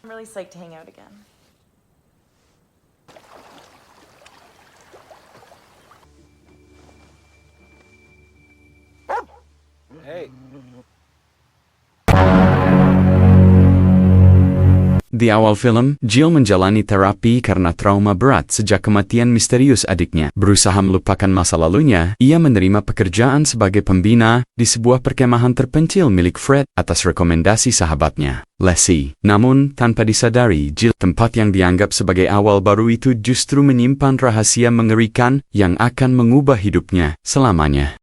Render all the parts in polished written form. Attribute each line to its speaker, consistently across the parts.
Speaker 1: I'm really psyched to hang out again.
Speaker 2: Hey.
Speaker 3: Di awal film, Jill menjalani terapi karena trauma berat sejak kematian misterius adiknya. Berusaha melupakan masa lalunya, ia menerima pekerjaan sebagai pembina di sebuah perkemahan terpencil milik Fred atas rekomendasi sahabatnya, Leslie. Namun, tanpa disadari, Jill, tempat yang dianggap sebagai awal baru itu justru menyimpan rahasia mengerikan yang akan mengubah hidupnya selamanya.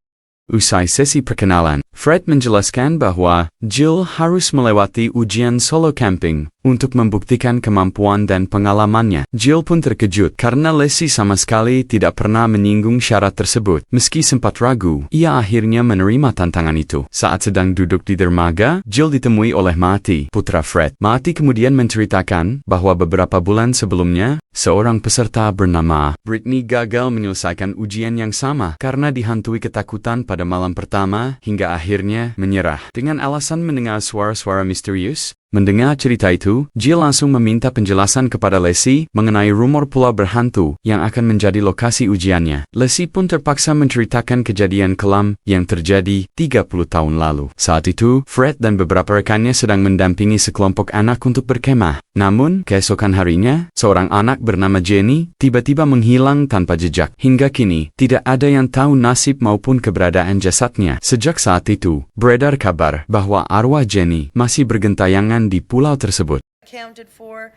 Speaker 3: Usai sesi perkenalan, Fred menjelaskan bahwa Jill harus melewati ujian solo camping untuk membuktikan kemampuan dan pengalamannya. Jill pun terkejut karena Leslie sama sekali tidak pernah menyinggung syarat tersebut. Meski sempat ragu, ia akhirnya menerima tantangan itu. Saat sedang duduk di dermaga, Jill ditemui oleh Marty, putra Fred. Marty kemudian menceritakan bahwa beberapa bulan sebelumnya, seorang peserta bernama Brittany gagal menyelesaikan ujian yang sama karena dihantui ketakutan pada malam pertama hingga akhirnya menyerah. Dengan alasan mendengar suara-suara misterius, mendengar cerita itu, Jill langsung meminta penjelasan kepada Leslie mengenai rumor pulau berhantu yang akan menjadi lokasi ujiannya. Leslie pun terpaksa menceritakan kejadian kelam yang terjadi 30 tahun lalu. Saat itu, Fred dan beberapa rekannya sedang mendampingi sekelompok anak untuk berkemah. Namun, keesokan harinya, seorang anak bernama Jenny tiba-tiba menghilang tanpa jejak. Hingga kini, tidak ada yang tahu nasib maupun keberadaan jasadnya. Sejak saat itu, beredar kabar bahwa arwah Jenny masih bergentayangan di pulau tersebut.
Speaker 1: Accounted for,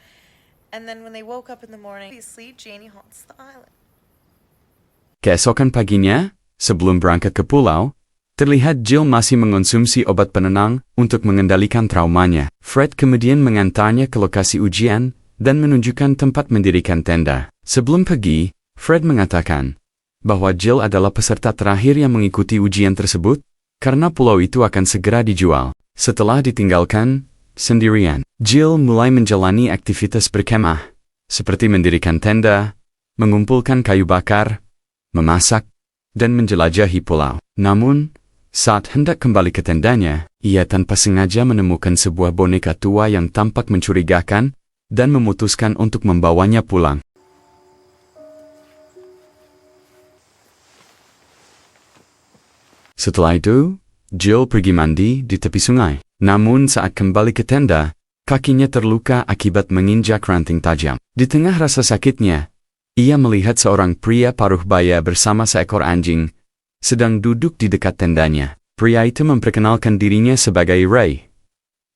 Speaker 1: and then when they woke up in the morning, obviously Janie haunts the island.
Speaker 3: Keesokan paginya, sebelum berangkat ke pulau, terlihat Jill masih mengonsumsi obat penenang untuk mengendalikan traumanya. Fred kemudian mengantarnya ke lokasi ujian dan menunjukkan tempat mendirikan tenda. Sebelum pergi, Fred mengatakan bahwa Jill adalah peserta terakhir yang mengikuti ujian tersebut karena pulau itu akan segera dijual. Setelah ditinggalkan sendirian, Jill mulai menjalani aktivitas berkemah, seperti mendirikan tenda, mengumpulkan kayu bakar, memasak, dan menjelajahi pulau. Namun, saat hendak kembali ke tendanya, ia tanpa sengaja menemukan sebuah boneka tua yang tampak mencurigakan dan memutuskan untuk membawanya pulang. Setelah itu, Jill pergi mandi di tepi sungai. Namun saat kembali ke tenda, kakinya terluka akibat menginjak ranting tajam. Di tengah rasa sakitnya, ia melihat seorang pria paruh baya bersama seekor anjing sedang duduk di dekat tendanya. Pria itu memperkenalkan dirinya sebagai Ray.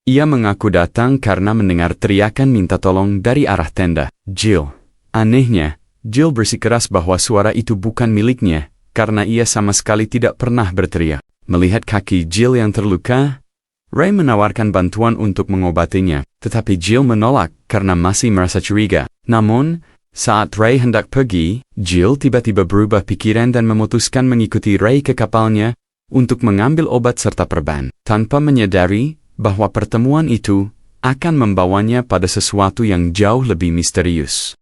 Speaker 3: Ia mengaku datang karena mendengar teriakan minta tolong dari arah tenda Jill. Anehnya, Jill bersikeras bahwa suara itu bukan miliknya karena ia sama sekali tidak pernah berteriak. Melihat kaki Jill yang terluka, Ray menawarkan bantuan untuk mengobatinya, tetapi Jill menolak karena masih merasa curiga. Namun, saat Ray hendak pergi, Jill tiba-tiba berubah pikiran dan memutuskan mengikuti Ray ke kapalnya untuk mengambil obat serta perban, tanpa menyadari bahwa pertemuan itu akan membawanya pada sesuatu yang jauh lebih misterius.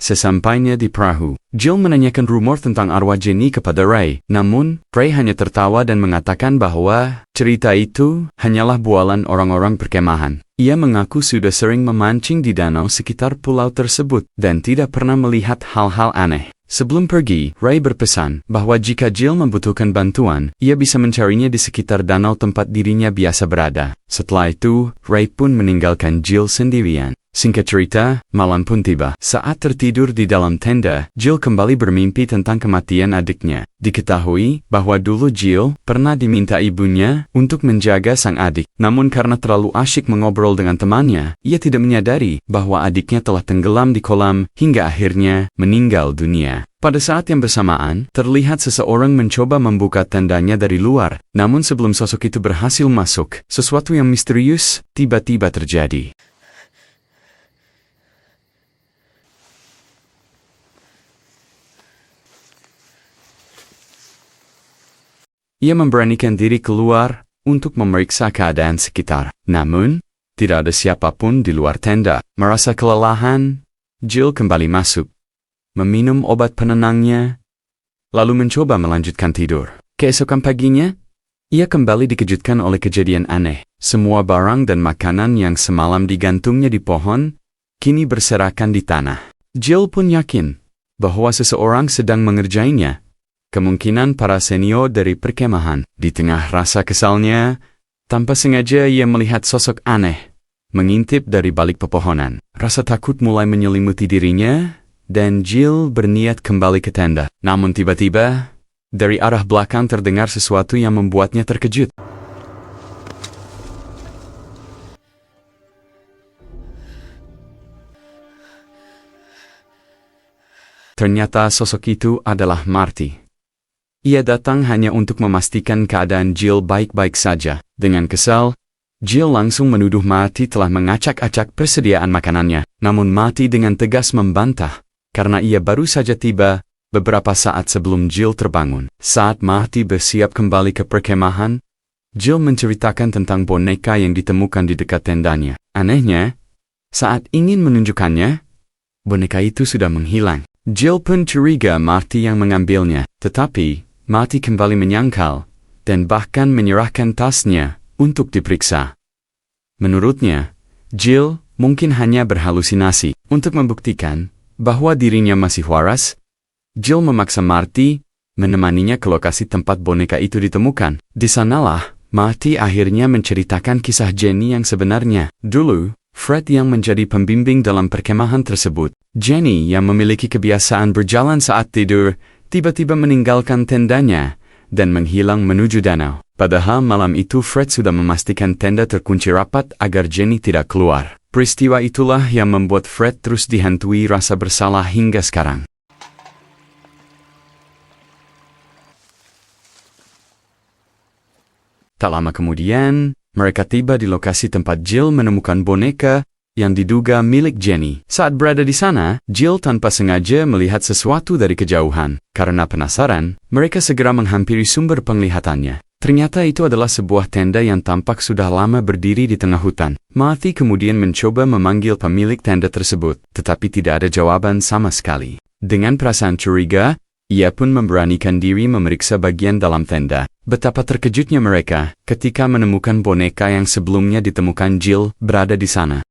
Speaker 3: Sesampainya di perahu, Jill menanyakan rumor tentang arwah Jenny kepada Ray. Namun, Ray hanya tertawa dan mengatakan bahwa cerita itu hanyalah bualan orang-orang perkemahan. Ia mengaku sudah sering memancing di danau sekitar pulau tersebut dan tidak pernah melihat hal-hal aneh. Sebelum pergi, Ray berpesan bahwa jika Jill membutuhkan bantuan, ia bisa mencarinya di sekitar danau tempat dirinya biasa berada. Setelah itu, Ray pun meninggalkan Jill sendirian. Singkat cerita, malam pun tiba. Saat tertidur di dalam tenda, Jill kembali bermimpi tentang kematian adiknya. Diketahui bahwa dulu Jill pernah diminta ibunya untuk menjaga sang adik. Namun karena terlalu asyik mengobrol dengan temannya, ia tidak menyadari bahwa adiknya telah tenggelam di kolam hingga akhirnya meninggal dunia. Pada saat yang bersamaan, terlihat seseorang mencoba membuka tendanya dari luar. Namun sebelum sosok itu berhasil masuk, sesuatu yang misterius tiba-tiba terjadi. Ia memberanikan diri keluar untuk memeriksa keadaan sekitar. Namun, tidak ada siapapun di luar tenda. Merasa kelelahan, Jill kembali masuk, meminum obat penenangnya, lalu mencoba melanjutkan tidur. Keesokan paginya, Ia kembali dikejutkan oleh kejadian aneh. Semua barang dan makanan yang semalam digantungnya di pohon, kini berserakan di tanah. Jill pun yakin bahwa seseorang sedang mengerjainya. Kemungkinan para senior dari perkemahan. Di tengah rasa kesalnya, tanpa sengaja ia melihat sosok aneh mengintip dari balik pepohonan. Rasa takut mulai menyelimuti dirinya, dan Jill berniat kembali ke tenda. Namun tiba-tiba, dari arah belakang terdengar sesuatu yang membuatnya terkejut. Ternyata sosok itu adalah Marty. Ia datang hanya untuk memastikan keadaan Jill baik-baik saja. Dengan kesal, Jill langsung menuduh Marty telah mengacak-acak persediaan makanannya. Namun Marty dengan tegas membantah, karena ia baru saja tiba beberapa saat sebelum Jill terbangun. Saat Marty bersiap kembali ke perkemahan, Jill menceritakan tentang boneka yang ditemukan di dekat tendanya. Anehnya, saat ingin menunjukkannya, boneka itu sudah menghilang. Jill pun curiga Marty yang mengambilnya, tetapi Marty kembali menyangkal dan bahkan menyerahkan tasnya untuk diperiksa. Menurutnya, Jill mungkin hanya berhalusinasi. Untuk membuktikan bahwa dirinya masih waras, Jill memaksa Marty menemaninya ke lokasi tempat boneka itu ditemukan. Di sanalah Marty akhirnya menceritakan kisah Jenny yang sebenarnya. Dulu, Fred yang menjadi pembimbing dalam perkemahan tersebut. Jenny yang memiliki kebiasaan berjalan saat tidur, tiba-tiba meninggalkan tendanya dan menghilang menuju danau. Padahal malam itu Fred sudah memastikan tenda terkunci rapat agar Jenny tidak keluar. Peristiwa itulah yang membuat Fred terus dihantui rasa bersalah hingga sekarang. Tak lama kemudian, mereka tiba di lokasi tempat Jill menemukan boneka yang diduga milik Jenny. Saat berada di sana, Jill tanpa sengaja melihat sesuatu dari kejauhan. Karena penasaran, mereka segera menghampiri sumber penglihatannya. Ternyata itu adalah sebuah tenda yang tampak sudah lama berdiri di tengah hutan. Marty kemudian mencoba memanggil pemilik tenda tersebut, tetapi tidak ada jawaban sama sekali. Dengan perasaan curiga, ia pun memberanikan diri memeriksa bagian dalam tenda. Betapa terkejutnya mereka ketika menemukan boneka yang sebelumnya ditemukan Jill berada di sana.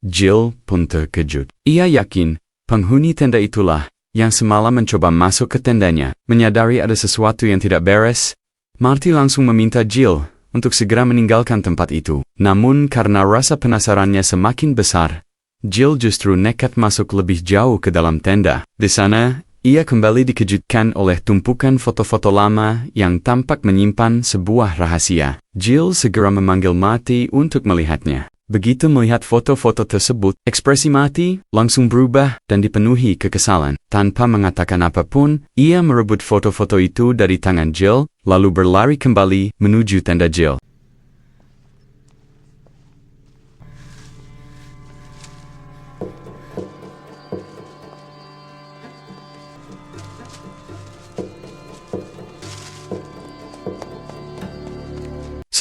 Speaker 3: Jill pun terkejut. Ia yakin penghuni tenda itulah yang semalam mencoba masuk ke tendanya. Menyadari ada sesuatu yang tidak beres, Marty langsung meminta Jill untuk segera meninggalkan tempat itu. Namun karena rasa penasarannya semakin besar, Jill justru nekat masuk lebih jauh ke dalam tenda. Di sana, ia kembali dikejutkan oleh tumpukan foto-foto lama yang tampak menyimpan sebuah rahasia. Jill segera memanggil Marty untuk melihatnya. Begitu melihat foto-foto tersebut, ekspresi Marty langsung berubah dan dipenuhi kekesalan. Tanpa mengatakan apapun, ia merebut foto-foto itu dari tangan Jill, lalu berlari kembali menuju tenda Jill.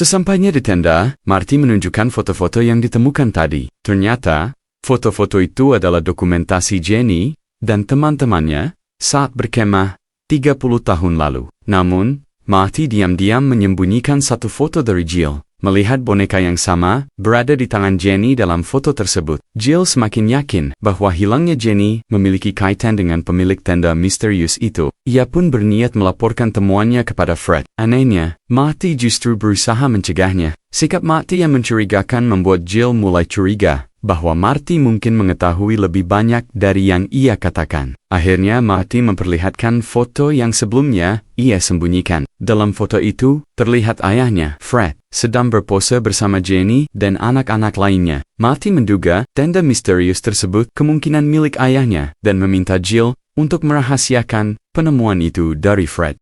Speaker 3: Sesampainya di tenda, Marty menunjukkan foto-foto yang ditemukan tadi. Ternyata, foto-foto itu adalah dokumentasi Jenny dan teman-temannya saat berkemah 30 tahun lalu. Namun, Marty diam-diam menyembunyikan satu foto dari Jill. Melihat boneka yang sama berada di tangan Jenny dalam foto tersebut, Jill semakin yakin bahwa hilangnya Jenny memiliki kaitan dengan pemilik tenda misterius itu. Ia pun berniat melaporkan temuannya kepada Fred. Anehnya, Marty justru berusaha mencegahnya. Sikap Marty yang mencurigakan membuat Jill mulai curiga bahwa Marty mungkin mengetahui lebih banyak dari yang ia katakan. Akhirnya Marty memperlihatkan foto yang sebelumnya ia sembunyikan. Dalam foto itu, terlihat ayahnya, Fred, sedang berpose bersama Jenny dan anak-anak lainnya. Marty menduga tenda misterius tersebut kemungkinan milik ayahnya dan meminta Jill untuk merahasiakan penemuan itu dari Fred.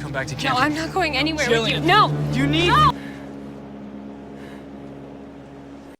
Speaker 2: No, I'm not going anywhere with you. No!
Speaker 4: You need...
Speaker 2: No!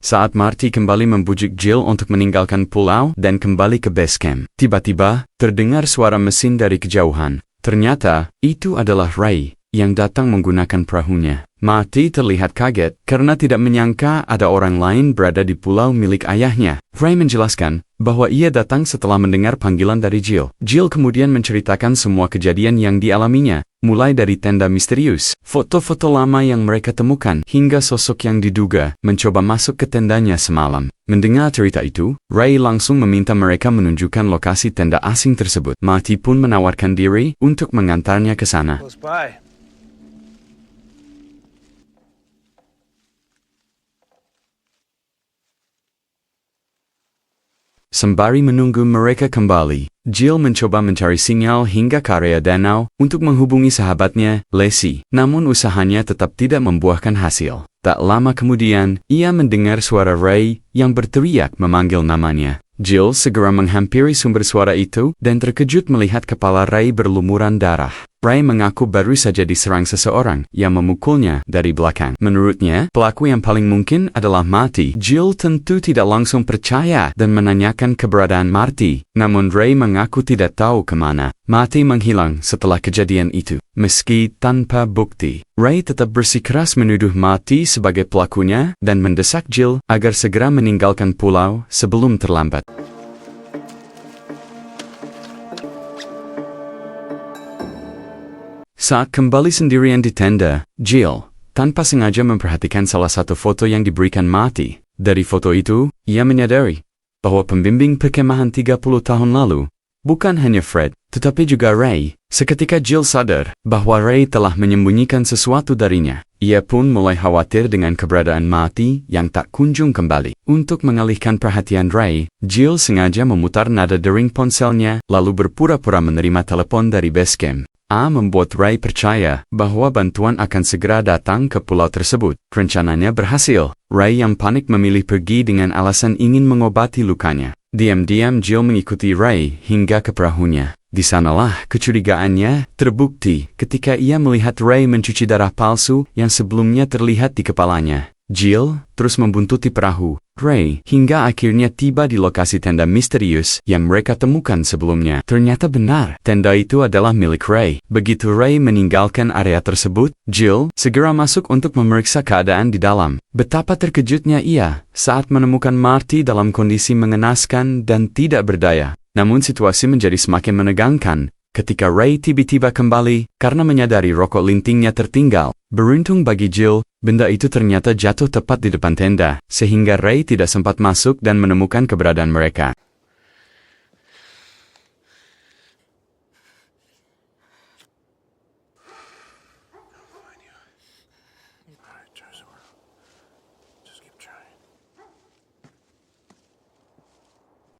Speaker 3: Saat Marty kembali membujuk Jill untuk meninggalkan pulau dan kembali ke base camp, tiba-tiba terdengar suara mesin dari kejauhan. Ternyata, itu adalah Ray yang datang menggunakan perahunya. Marty terlihat kaget karena tidak menyangka ada orang lain berada di pulau milik ayahnya. Ray menjelaskan bahwa ia datang setelah mendengar panggilan dari Jill. Jill kemudian menceritakan semua kejadian yang dialaminya, mulai dari tenda misterius, foto-foto lama yang mereka temukan, hingga sosok yang diduga mencoba masuk ke tendanya semalam. Mendengar cerita itu, Ray langsung meminta mereka menunjukkan lokasi tenda asing tersebut. Marty pun menawarkan diri untuk mengantarnya ke sana.
Speaker 4: Close by.
Speaker 3: Sembari menunggu mereka kembali, Jill mencoba mencari sinyal hingga ke area danau untuk menghubungi sahabatnya, Lacey. Namun usahanya tetap tidak membuahkan hasil. Tak lama kemudian, ia mendengar suara Ray yang berteriak memanggil namanya. Jill segera menghampiri sumber suara itu dan terkejut melihat kepala Ray berlumuran darah. Ray mengaku baru saja diserang seseorang yang memukulnya dari belakang. Menurutnya, pelaku yang paling mungkin adalah Marty. Jill tentu tidak langsung percaya dan menanyakan keberadaan Marty. Namun Ray mengaku tidak tahu kemana. Marty menghilang setelah kejadian itu. Meski tanpa bukti, Ray tetap bersikeras menuduh Marty sebagai pelakunya dan mendesak Jill agar segera meninggalkan pulau sebelum terlambat. Saat kembali sendirian di tenda, Jill tanpa sengaja memperhatikan salah satu foto yang diberikan Marty. Dari foto itu, ia menyadari bahwa pembimbing perkemahan 30 tahun lalu bukan hanya Fred, tetapi juga Ray. Seketika Jill sadar bahwa Ray telah menyembunyikan sesuatu darinya. Ia pun mulai khawatir dengan keberadaan Marty yang tak kunjung kembali. Untuk mengalihkan perhatian Ray, Jill sengaja memutar nada dering ponselnya lalu berpura-pura menerima telepon dari base camp. Membuat Ray percaya bahwa bantuan akan segera datang ke pulau tersebut. Rencananya berhasil. Ray yang panik memilih pergi dengan alasan ingin mengobati lukanya. Diam-diam Jill mengikuti Ray hingga ke perahunya. Di sanalah kecurigaannya terbukti ketika ia melihat Ray mencuci darah palsu yang sebelumnya terlihat di kepalanya. Jill terus membuntuti perahu Ray hingga akhirnya tiba di lokasi tenda misterius yang mereka temukan sebelumnya. Ternyata benar, tenda itu adalah milik Ray. Begitu Ray meninggalkan area tersebut, Jill segera masuk untuk memeriksa keadaan di dalam. Betapa terkejutnya ia saat menemukan Marty dalam kondisi mengenaskan dan tidak berdaya. Namun situasi menjadi semakin menegangkan ketika Ray tiba-tiba kembali karena menyadari rokok lintingnya tertinggal. Beruntung bagi Jill, benda itu ternyata jatuh tepat di depan tenda, sehingga Ray tidak sempat masuk dan menemukan keberadaan mereka.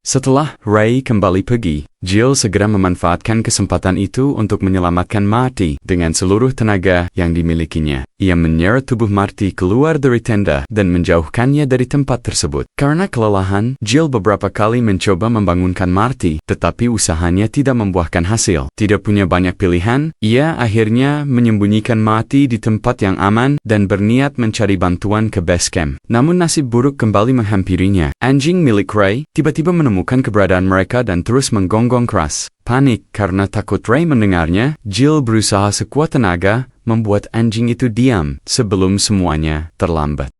Speaker 3: Setelah Ray kembali pergi, Jill segera memanfaatkan kesempatan itu untuk menyelamatkan Marty dengan seluruh tenaga yang dimilikinya. Ia menyeret tubuh Marty keluar dari tenda dan menjauhkannya dari tempat tersebut. Karena kelelahan, Jill beberapa kali mencoba membangunkan Marty, tetapi usahanya tidak membuahkan hasil. Tidak punya banyak pilihan, ia akhirnya menyembunyikan Marty di tempat yang aman dan berniat mencari bantuan ke base camp. Namun nasib buruk kembali menghampirinya. Anjing milik Ray tiba-tiba menemukan keberadaan mereka dan terus menggonggong keras. Panik karena takut Ray mendengarnya, Jill berusaha sekuat tenaga membuat anjing itu diam sebelum semuanya terlambat.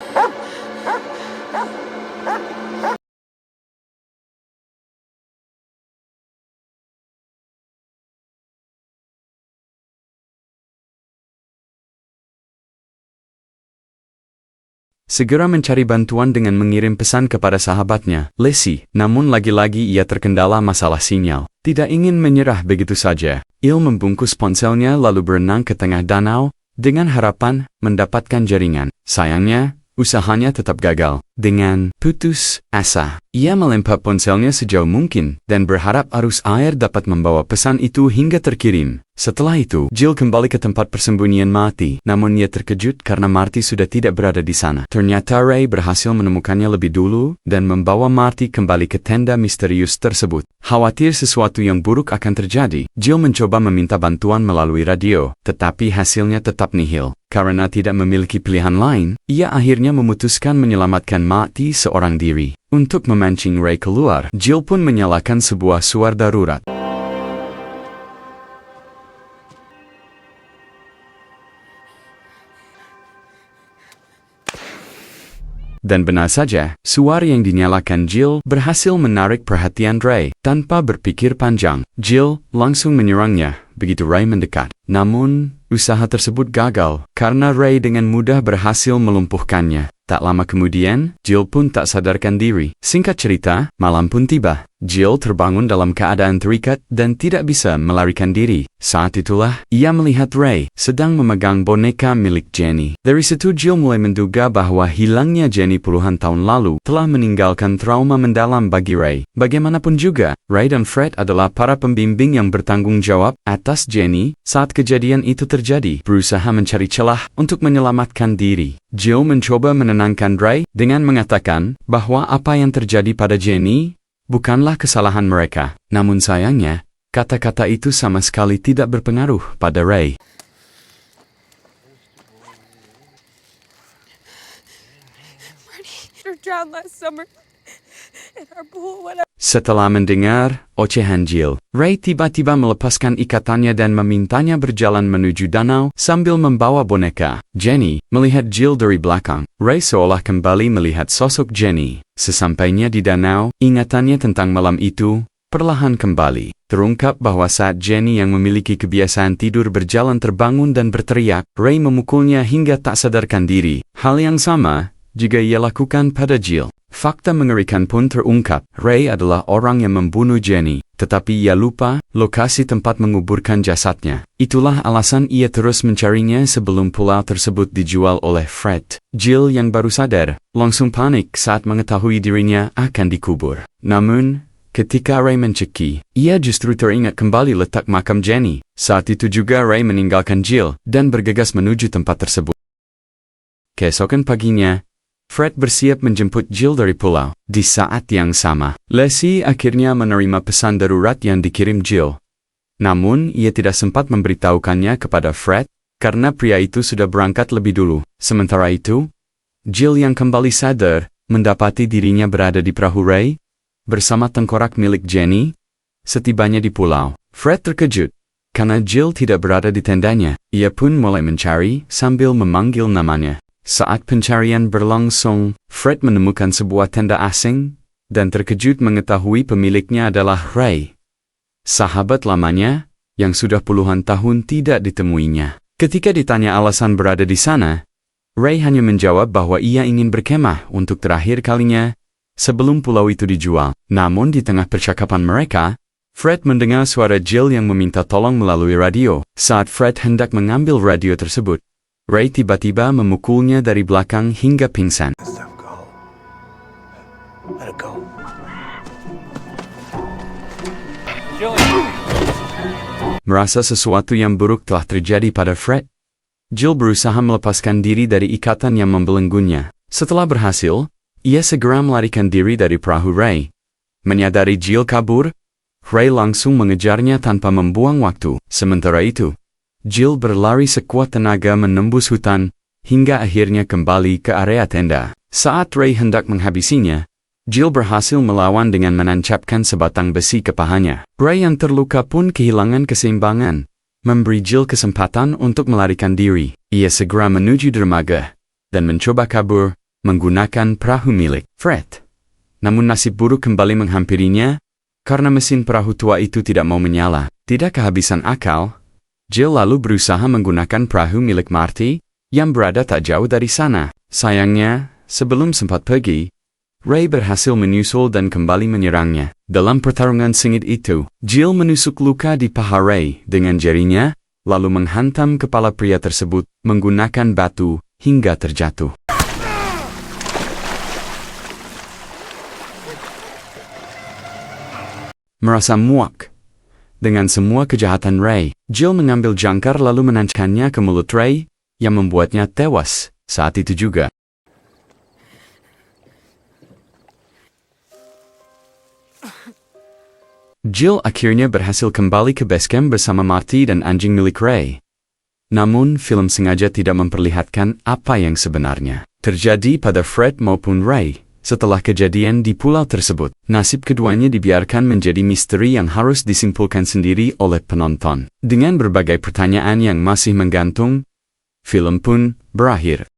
Speaker 3: Segera mencari bantuan dengan mengirim pesan kepada sahabatnya, Lacey. Namun lagi-lagi ia terkendala masalah sinyal. Tidak ingin menyerah begitu saja, Il membungkus ponselnya lalu berenang ke tengah danau dengan harapan mendapatkan jaringan. Sayangnya, usahanya tetap gagal. Dengan putus asa, ia melempar ponselnya sejauh mungkin dan berharap arus air dapat membawa pesan itu hingga terkirim. Setelah itu, Jill kembali ke tempat persembunyian Marty, namun ia terkejut karena Marty sudah tidak berada di sana. Ternyata Ray berhasil menemukannya lebih dulu dan membawa Marty kembali ke tenda misterius tersebut. Khawatir sesuatu yang buruk akan terjadi, Jill mencoba meminta bantuan melalui radio, tetapi hasilnya tetap nihil. Karena tidak memiliki pilihan lain, ia akhirnya memutuskan menyelamatkan Marty seorang diri. Untuk memancing Ray keluar, Jill pun menyalakan sebuah suar darurat. Dan benar saja, suara yang dinyalakan Jill berhasil menarik perhatian Ray. Tanpa berpikir panjang, Jill langsung menyerangnya begitu Ray mendekat. Namun, usaha tersebut gagal karena Ray dengan mudah berhasil melumpuhkannya. Tak lama kemudian, Jill pun tak sadarkan diri. Singkat cerita, malam pun tiba. Jill terbangun dalam keadaan terikat dan tidak bisa melarikan diri. Saat itulah, ia melihat Ray sedang memegang boneka milik Jenny. Dari situ Jill mulai menduga bahwa hilangnya Jenny puluhan tahun lalu telah meninggalkan trauma mendalam bagi Ray. Bagaimanapun juga, Ray dan Fred adalah para pembimbing yang bertanggung jawab atas Jenny saat kejadian itu terjadi, berusaha mencari celah untuk menyelamatkan diri. Jill mencoba menenangkan Ray dengan mengatakan bahwa apa yang terjadi pada Jenny bukanlah kesalahan mereka. Namun sayangnya, kata-kata itu sama sekali tidak berpengaruh pada Ray.
Speaker 2: Marty drowned last summer in our pool when
Speaker 3: Setelah mendengar ocehan Jill, Ray tiba-tiba melepaskan ikatannya dan memintanya berjalan menuju danau sambil membawa boneka. Jenny melihat Jill dari belakang. Ray seolah kembali melihat sosok Jenny. Sesampainya di danau, ingatannya tentang malam itu perlahan kembali. Terungkap bahwa saat Jenny yang memiliki kebiasaan tidur berjalan terbangun dan berteriak, Ray memukulnya hingga tak sadarkan diri. Hal yang sama juga ia lakukan pada Jill. Fakta mengerikan pun terungkap. Ray adalah orang yang membunuh Jenny, tetapi ia lupa lokasi tempat menguburkan jasadnya. Itulah alasan ia terus mencarinya sebelum pulau tersebut dijual oleh Fred. Jill yang baru sadar, langsung panik saat mengetahui dirinya akan dikubur. Namun, ketika Ray mencekik, ia justru teringat kembali letak makam Jenny. Saat itu juga Ray meninggalkan Jill dan bergegas menuju tempat tersebut. Keesokan paginya, Fred bersiap menjemput Jill dari pulau. Di saat yang sama, Leslie akhirnya menerima pesan darurat yang dikirim Jill. Namun, ia tidak sempat memberitahukannya kepada Fred, karena pria itu sudah berangkat lebih dulu. Sementara itu, Jill yang kembali sadar, mendapati dirinya berada di perahu Ray, bersama tengkorak milik Jenny. Setibanya di pulau, Fred terkejut, karena Jill tidak berada di tendanya. Ia pun mulai mencari sambil memanggil namanya. Saat pencarian berlangsung, Fred menemukan sebuah tenda asing, dan terkejut mengetahui pemiliknya adalah Ray, sahabat lamanya, yang sudah puluhan tahun tidak ditemuinya. Ketika ditanya alasan berada di sana, Ray hanya menjawab bahwa ia ingin berkemah untuk terakhir kalinya sebelum pulau itu dijual. Namun di tengah percakapan mereka, Fred mendengar suara Jill yang meminta tolong melalui radio. Saat Fred hendak mengambil radio tersebut, Ray tiba-tiba memukulnya dari belakang hingga pingsan. Merasa sesuatu yang buruk telah terjadi pada Fred, Jill berusaha melepaskan diri dari ikatan yang membelenggunya. Setelah berhasil, ia segera melarikan diri dari perahu Ray. Menyadari Jill kabur, Ray langsung mengejarnya tanpa membuang waktu. Sementara itu, Jill berlari sekuat tenaga menembus hutan, hingga akhirnya kembali ke area tenda. Saat Ray hendak menghabisinya, Jill berhasil melawan dengan menancapkan sebatang besi ke pahanya. Ray yang terluka pun kehilangan keseimbangan, memberi Jill kesempatan untuk melarikan diri. Ia segera menuju dermaga, dan mencoba kabur, menggunakan perahu milik Fred. Namun nasib buruk kembali menghampirinya, karena mesin perahu tua itu tidak mau menyala. Tidak kehabisan akal, Jill lalu berusaha menggunakan perahu milik Marty, yang berada tak jauh dari sana. Sayangnya, sebelum sempat pergi, Ray berhasil menyusul dan kembali menyerangnya. Dalam pertarungan sengit itu, Jill menusuk luka di paha Ray dengan jarinya, lalu menghantam kepala pria tersebut menggunakan batu hingga terjatuh. Merasa muak dengan semua kejahatan Ray, Jill mengambil jangkar lalu menancapkannya ke mulut Ray, yang membuatnya tewas saat itu juga. Jill akhirnya berhasil kembali ke base camp bersama Marty dan anjing milik Ray. Namun, film sengaja tidak memperlihatkan apa yang sebenarnya terjadi pada Fred maupun Ray. Setelah kejadian di pulau tersebut, nasib keduanya dibiarkan menjadi misteri yang harus disimpulkan sendiri oleh penonton. Dengan berbagai pertanyaan yang masih menggantung, film pun berakhir.